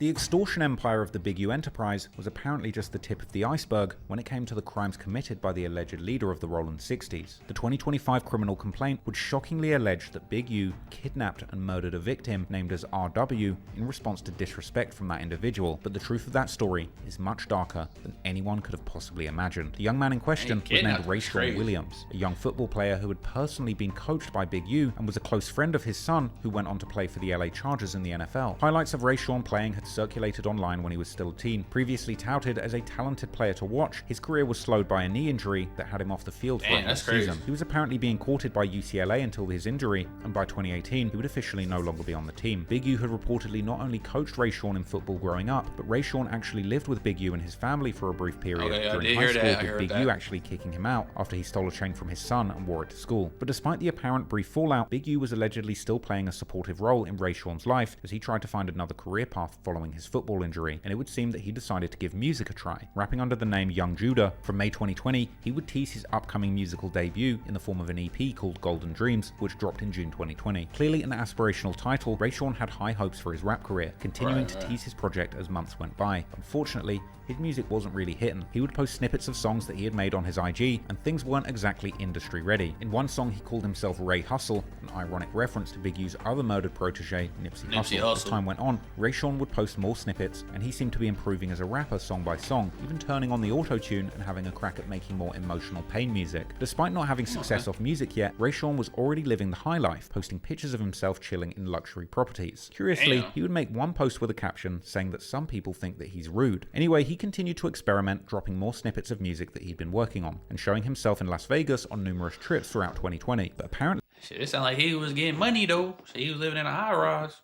The extortion empire of the Big U enterprise was apparently just the tip of the iceberg when it came to the crimes committed by the alleged leader of the Rollin 60s. The 2025 criminal complaint would shockingly allege that Big U kidnapped and murdered a victim named as RW in response to disrespect from that individual, but the truth of that story is much darker than anyone could have possibly imagined. The young man in question was named Rayshawn Williams, a young football player who had personally been coached by Big U and was a close friend of his son, who went on to play for the LA Chargers in the NFL. Highlights of Rayshawn playing had circulated online when he was still a teen. Previously touted as a talented player to watch, his career was slowed by a knee injury that had him off the field for a whole season. He was apparently being courted by UCLA until his injury, and by 2018 he would officially no longer be on the team. Big U had reportedly not only coached Rayshawn in football growing up, but Rayshawn actually lived with Big U and his family for a brief period during high school, with Big U actually kicking him out after he stole a chain from his son and wore it to school. But despite the apparent brief fallout, Big U was allegedly still playing a supportive role in Rayshawn's life as he tried to find another career path following his football injury, and it would seem that he decided to give music a try. Rapping under the name Young Judah, from May 2020, he would tease his upcoming musical debut in the form of an EP called Golden Dreams, which dropped in June 2020. Clearly an aspirational title, Rayshawn had high hopes for his rap career, continuing to tease his project as months went by. Unfortunately, his music wasn't really hitting. He would post snippets of songs that he had made on his IG, and things weren't exactly industry ready. In one song, he called himself Ray Hustle, an ironic reference to Big U's other murdered protege, Nipsey Hussle. As time went on, Rayshawn would post more snippets, and he seemed to be improving as a rapper song by song, even turning on the auto-tune and having a crack at making more emotional pain music. Despite not having success off music yet, Rayshawn was already living the high life, posting pictures of himself chilling in luxury properties. Curiously, he would make one post with a caption saying that some people think that he's rude. Anyway, he continued to experiment, dropping more snippets of music that he'd been working on, and showing himself in Las Vegas on numerous trips throughout 2020. But apparently, shit, it sounded like he was getting money though. So he was living in a high rise.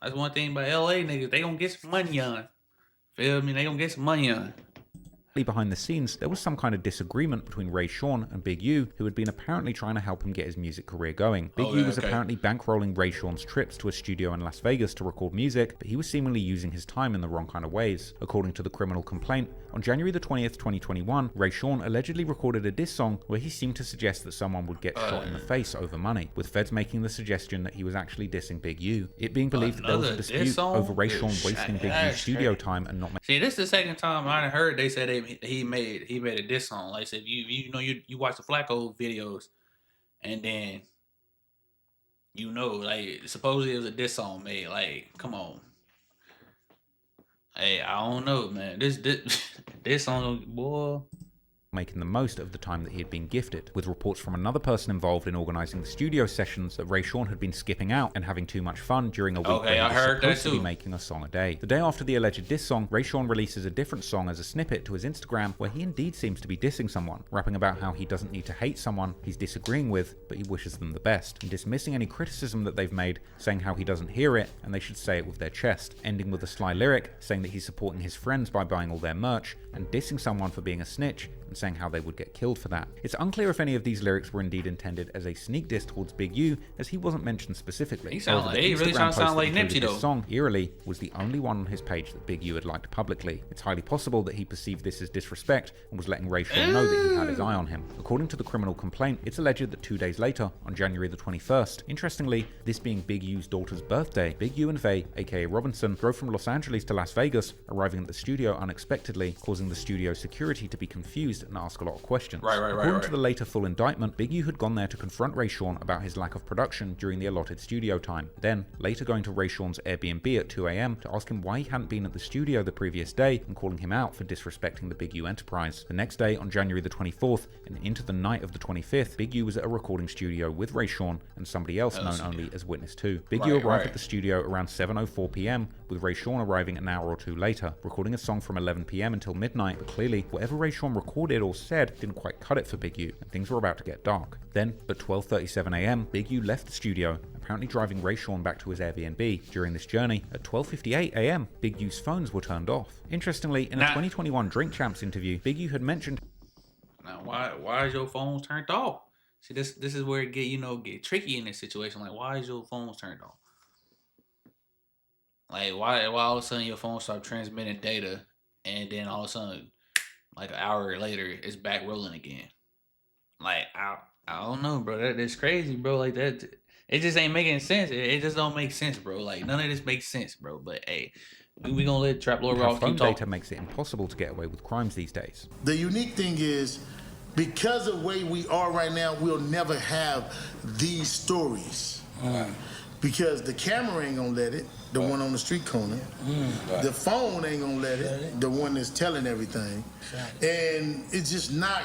That's one thing about LA niggas. They gonna get some money on. Feel me? They gonna get some money on. behind the scenes, there was some kind of disagreement between Rayshawn and Big U, who had been apparently trying to help him get his music career going. Big U was apparently bankrolling Rayshawn's trips to a studio in Las Vegas to record music, but he was seemingly using his time in the wrong kind of ways. According to the criminal complaint, on January the 20th, 2021, Rayshawn allegedly recorded a diss song where he seemed to suggest that someone would get shot in the face over money, with feds making the suggestion that he was actually dissing Big U. It being believed that there was a dispute over Rayshawn wasting Big U's studio time and not. See, this is the second time I heard they said he made a diss song. Like I said, you watch the Flacco videos, and then like supposedly it was a diss song made. Like, come on. Hey, I don't know, man. This song, boy. Making the most of the time that he had been gifted, with reports from another person involved in organising the studio sessions that Rayshawn had been skipping out and having too much fun during a week where he was supposed to be making a song a day. The day after the alleged diss song, Rayshawn releases a different song as a snippet to his Instagram where he indeed seems to be dissing someone, rapping about how he doesn't need to hate someone he's disagreeing with, but he wishes them the best, and dismissing any criticism that they've made, saying how he doesn't hear it and they should say it with their chest, ending with a sly lyric saying that he's supporting his friends by buying all their merch, and dissing someone for being a snitch and saying how they would get killed for that. It's unclear if any of these lyrics were indeed intended as a sneak diss towards Big U, as he wasn't mentioned specifically. He really trying to sound like Nipsey though. This song, eerily, was the only one on his page that Big U had liked publicly. It's highly possible that he perceived this as disrespect and was letting Rayshawn know that he had his eye on him. According to the criminal complaint, it's alleged that 2 days later, on January the 21st, interestingly, this being Big U's daughter's birthday, Big U and Vay, aka Robinson, drove from Los Angeles to Las Vegas, arriving at the studio unexpectedly, causing the studio security to be confused and ask a lot of questions. According to the later full indictment, Big U had gone there to confront Rayshawn about his lack of production during the allotted studio time, then later going to Rayshawn's Airbnb at 2 a.m. to ask him why he hadn't been at the studio the previous day and calling him out for disrespecting the Big U enterprise. The next day, on January the 24th, and into the night of the 25th, Big U was at a recording studio with Rayshawn and somebody else known only as Witness 2. Big U arrived at the studio around 7:04 p.m, with Rayshawn arriving an hour or two later, recording a song from 11 p.m. until midnight, but clearly, whatever Rayshawn recorded or said didn't quite cut it for Big U, and things were about to get dark. Then, at 12:37 a.m, Big U left the studio, apparently driving Rayshawn back to his Airbnb. During this journey, at 12:58 a.m, Big U's phones were turned off. Interestingly, in a 2021 Drink Champs interview, Big U had mentioned, "Now, why is your phones turned off?" See, this is where it get tricky in this situation. Like, why is your phones turned off? Like, why all of a sudden your phone start transmitting data, and then all of a sudden, like an hour later, it's back rolling again? Like, I don't know, bro. That's crazy, bro. Like that, It just ain't making sense. It just don't make sense, bro. Like none of this makes sense, bro. But hey, we gonna let Trap Lord How Ross phone keep talking. data makes it impossible to get away with crimes these days. The unique thing is, because of the way we are right now, we'll never have these stories. Because the camera ain't gonna let it, the one on the street corner. The phone ain't gonna let it, the one that's telling everything. And it's just not,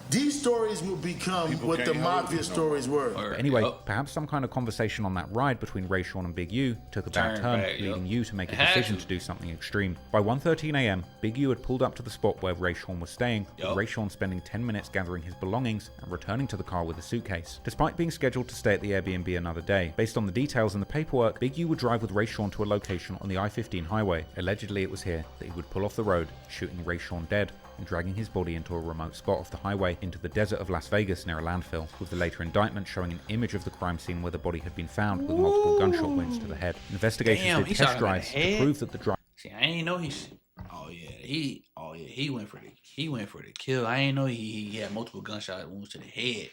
these stories will become what the mafia stories were. But anyway, perhaps some kind of conversation on that ride between Rayshawn and Big U took a bad turn, leading you to make a decision to do something extreme. By 1:13 a.m., Big U had pulled up to the spot where Rayshawn was staying, with Rayshawn spending 10 minutes gathering his belongings and returning to the car with a suitcase. Despite being scheduled to stay at the Airbnb another day, based on the details in the paperwork, Big U would drive with Rayshawn to a location on the I-15 highway. Allegedly, it was here that he would pull off the road, shooting Rayshawn dead and dragging his body into a remote spot off the highway into the desert of Las Vegas near a landfill, with the later indictment showing an image of the crime scene where the body had been found with multiple gunshot wounds to the head. Investigators did test drives to prove that the driver... See, I ain't know he's... he went for the kill. I ain't know he had multiple gunshot wounds to the head.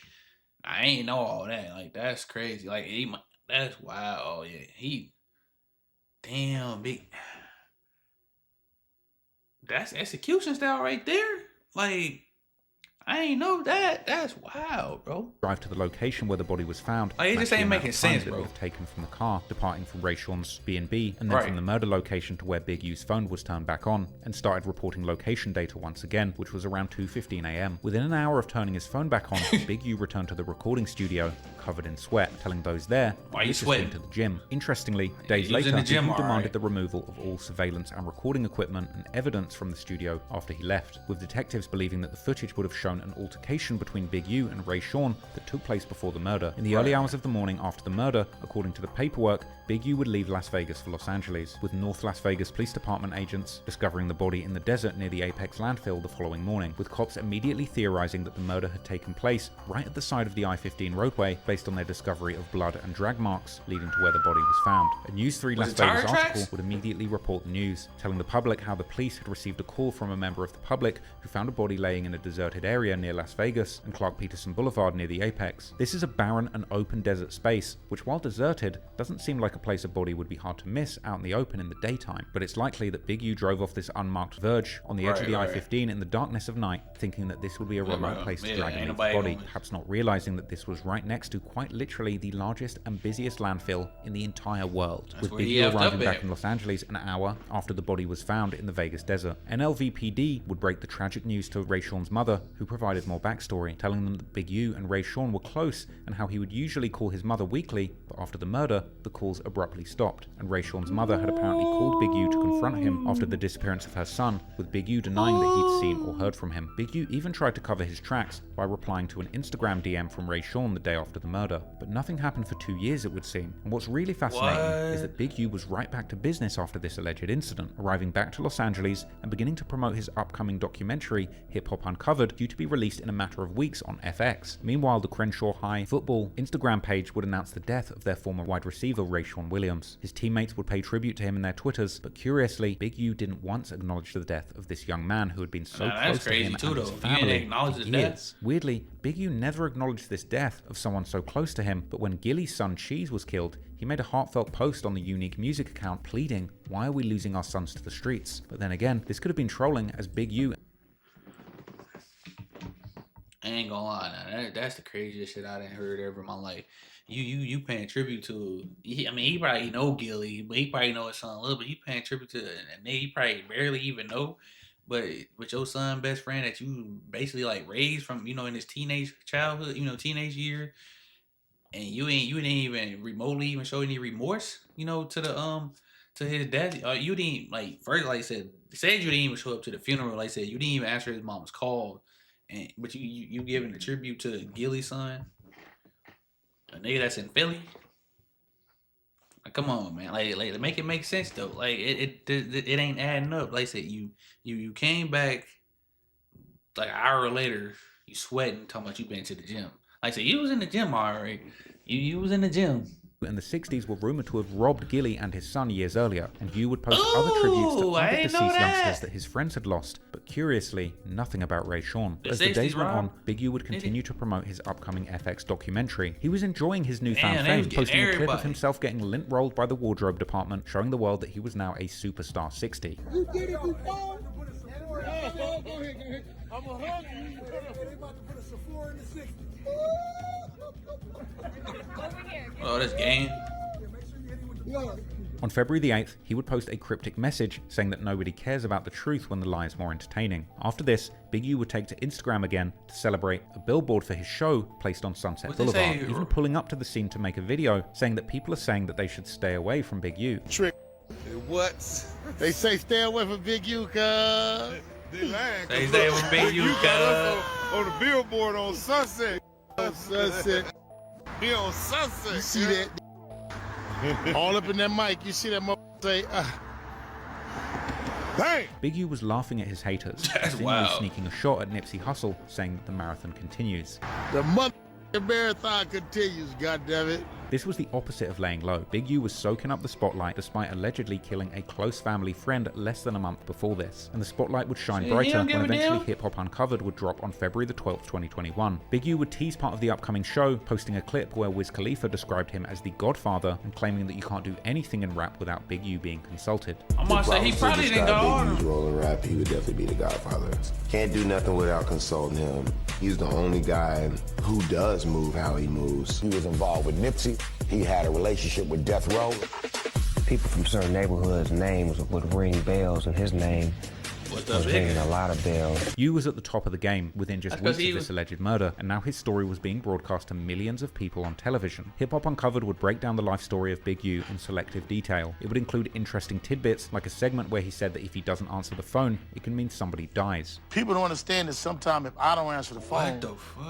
I ain't know all that. Like, that's crazy. Like, that's wild. Oh, yeah. Damn, big... That's execution style right there. Like, I ain't know that. That's wild, bro. Drive to the location where the body was found. Like, it just ain't making sense, bro. It would have taken from the car, departing from Rayshawn's B&B, and then from the murder location to where Big U's phone was turned back on, and started reporting location data once again, which was around 2:15 a.m. Within an hour of turning his phone back on, Big U returned to the recording studio, covered in sweat, telling those there why you sweating to the gym. Interestingly, days later, Big U demanded the removal of all surveillance and recording equipment and evidence from the studio after he left, with detectives believing that the footage would have shown an altercation between Big U and Rayshawn that took place before the murder. In the early hours of the morning after the murder, according to the paperwork, Big U would leave Las Vegas for Los Angeles, with North Las Vegas Police Department agents discovering the body in the desert near the Apex landfill the following morning, with cops immediately theorizing that the murder had taken place right at the side of the I-15 roadway based on their discovery of blood and drag marks leading to where the body was found. A News 3 Las Vegas article would immediately report the news, telling the public how the police had received a call from a member of the public who found a body laying in a deserted area near Las Vegas and Clark Peterson Boulevard near the Apex. This is a barren and open desert space, which while deserted, doesn't seem like a place a body would be hard to miss out in the open in the daytime, but it's likely that Big U drove off this unmarked verge on the edge of the I-15 in the darkness of night, thinking that this would be a remote place to drag his body, perhaps not realizing that this was right next to quite literally the largest and busiest landfill in the entire world, with Big U arriving back in Los Angeles an hour after the body was found in the Vegas desert. NLVPD would break the tragic news to Rayshawn's mother, who provided more backstory, telling them that Big U and Rayshawn were close and how he would usually call his mother weekly, but after the murder, the calls abruptly stopped, and Rayshawn's mother had apparently called Big U to confront him after the disappearance of her son, with Big U denying that he'd seen or heard from him. Big U even tried to cover his tracks by replying to an Instagram DM from Rayshawn the day after the murder, but nothing happened for 2 years, it would seem. And what's really fascinating is that Big U was right back to business after this alleged incident, arriving back to Los Angeles and beginning to promote his upcoming documentary, Hip Hop Uncovered, due to be released in a matter of weeks on FX. Meanwhile, the Crenshaw High football Instagram page would announce the death of their former wide receiver, Rayshawn Williams. His teammates would pay tribute to him in their Twitters, but curiously, Big U didn't once acknowledge the death of this young man who had been so close to him and his family for years. Weirdly, Big U never acknowledged this death of someone so close to him, but when Gilly's son Cheese was killed, he made a heartfelt post on the Unique Music account pleading, "Why are we losing our sons to the streets?" But then again, this could have been trolling, as Big U... I ain't gonna lie, now that's the craziest shit I done heard ever in my life. You paying tribute to? I mean, he probably know Gilly, but he probably know his son a little. But you paying tribute to a nigga you probably barely even know. But with your son, best friend that you basically like raised from, in his teenage childhood, teenage years, and you didn't even remotely even show any remorse, to the to his dad. You didn't like first, like I said you didn't even show up to the funeral. Like I said, you didn't even answer his mom's call. But you giving a tribute to Gilly's son, a nigga that's in Philly. Like, come on, man. Like make it make sense though. Like it ain't adding up. Like I said, you came back like an hour later, you sweating, talking about you been to the gym. Like I said, you was in the gym already. You was in the gym. in the 60s were rumored to have robbed Gilly and his son years earlier, and Yu would post other tributes to other deceased youngsters that his friends had lost, but curiously, nothing about Rayshawn. As the days went on, Big U would continue to promote his upcoming FX documentary. He was enjoying his newfound fame, posting a clip of himself getting lint rolled by the wardrobe department, showing the world that he was now a superstar 60. You did it before? Go ahead. I'm gonna hug you. They about to put a Sephora in the 60. Oh, that's game. On February the 8th, he would post a cryptic message saying that nobody cares about the truth when the lie is more entertaining. After this, Big U would take to Instagram again to celebrate a billboard for his show placed on Sunset Boulevard, even pulling up to the scene to make a video saying that people are saying that they should stay away from Big U. Trick. What? They say stay away from Big U, cuz. They lying. They stay with Big U, cuz. On the billboard on Sunset. Sunset. He on Sunset. You see that? All up in that mic, you see that say, dang! Big U was laughing at his haters, sneaking a shot at Nipsey Hussle, saying that the marathon continues. The marathon continues, goddammit. This was the opposite of laying low. Big U was soaking up the spotlight despite allegedly killing a close family friend less than a month before this. And the spotlight would shine brighter when eventually Hip Hop Uncovered would drop on February the 12th, 2021. Big U would tease part of the upcoming show, posting a clip where Wiz Khalifa described him as the Godfather and claiming that you can't do anything in rap without Big U being consulted. I'm gonna say he probably didn't go on. Big U's role in rap, he would definitely be the Godfather. Can't do nothing without consulting him. He's the only guy who does move how he moves. He was involved with Nipsey. He had a relationship with Death Row. People from certain neighborhoods' names would ring bells, and his name was ringing a lot of bells. Yu was at the top of the game within just weeks of this alleged murder, and now his story was being broadcast to millions of people on television. Hip Hop Uncovered would break down the life story of Big U in selective detail. It would include interesting tidbits, like a segment where he said that if he doesn't answer the phone, it can mean somebody dies. People don't understand that sometimes if I don't answer the phone,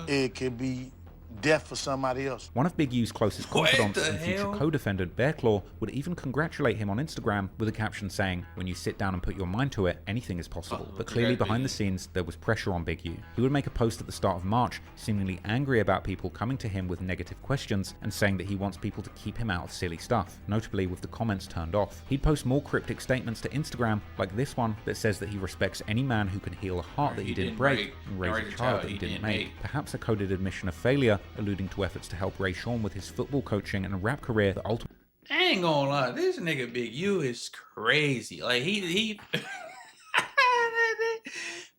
it could be death for somebody else. One of Big U's closest confidants and future co-defendant, Bearclaw, would even congratulate him on Instagram with a caption saying, "When you sit down and put your mind to it, anything is possible." But clearly behind the scenes, there was pressure on Big U. He would make a post at the start of March, seemingly angry about people coming to him with negative questions and saying that he wants people to keep him out of silly stuff, notably with the comments turned off. He'd post more cryptic statements to Instagram, like this one that says that he respects any man who can heal a heart that he didn't break and raise a child that he didn't make. Perhaps a coded admission of failure, alluding to efforts to help Rayshawn with his football coaching and rap career that ultimately... I ain't gonna lie, this nigga Big U is crazy. Like, he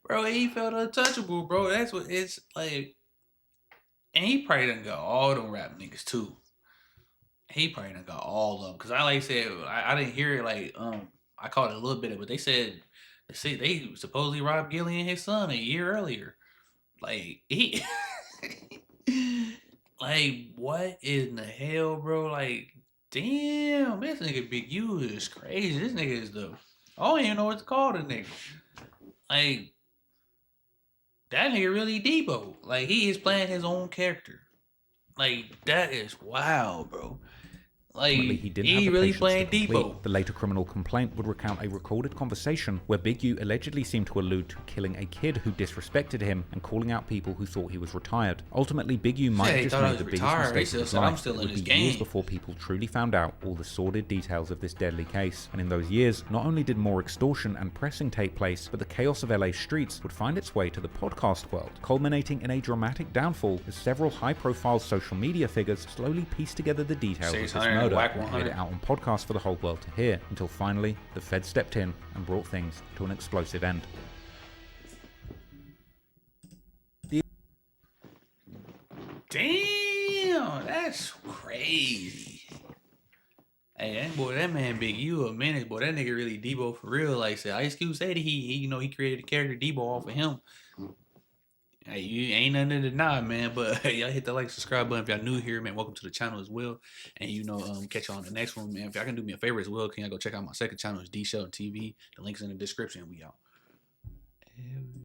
bro, he felt untouchable, bro. That's what it's like. And he probably done got all them rap niggas, too. He probably done got all of them. Because I said, I didn't hear it, like, I caught it a little bit of it, but they said, they supposedly robbed Gilly and his son a year earlier. Like, he... Like, what in the hell, bro? Like, damn, this nigga Big U is crazy. This nigga is the... I don't even know what to call the nigga. Like, that nigga really Debo. Like, he is playing his own character. Like, that is wild, bro. Like, he really playing Debo. The later criminal complaint would recount a recorded conversation where Big U allegedly seemed to allude to killing a kid who disrespected him and calling out people who thought he was retired. Ultimately, Big U might have just made the biggest mistake of his life. It would be years before people truly found out all the sordid details of this deadly case. And in those years, not only did more extortion and pressing take place, but the chaos of LA streets would find its way to the podcast world, culminating in a dramatic downfall as several high-profile social media figures slowly pieced together the details of this murder. Made it out on podcasts for the whole world to hear, until finally the Fed stepped in and brought things to an explosive end. Damn, that's crazy. Hey, that man Big U a menace, boy. That nigga really Debo for real. Like I said, Ice Cube said he created the character Debo off of him. Hey, you ain't nothing to deny, man. But y'all hit the like, subscribe button if y'all new here, man. Welcome to the channel as well. And catch y'all on the next one, man. If y'all can do me a favor as well, can y'all go check out my second channel? It's D.SHELTON TV. The link's in the description. We out.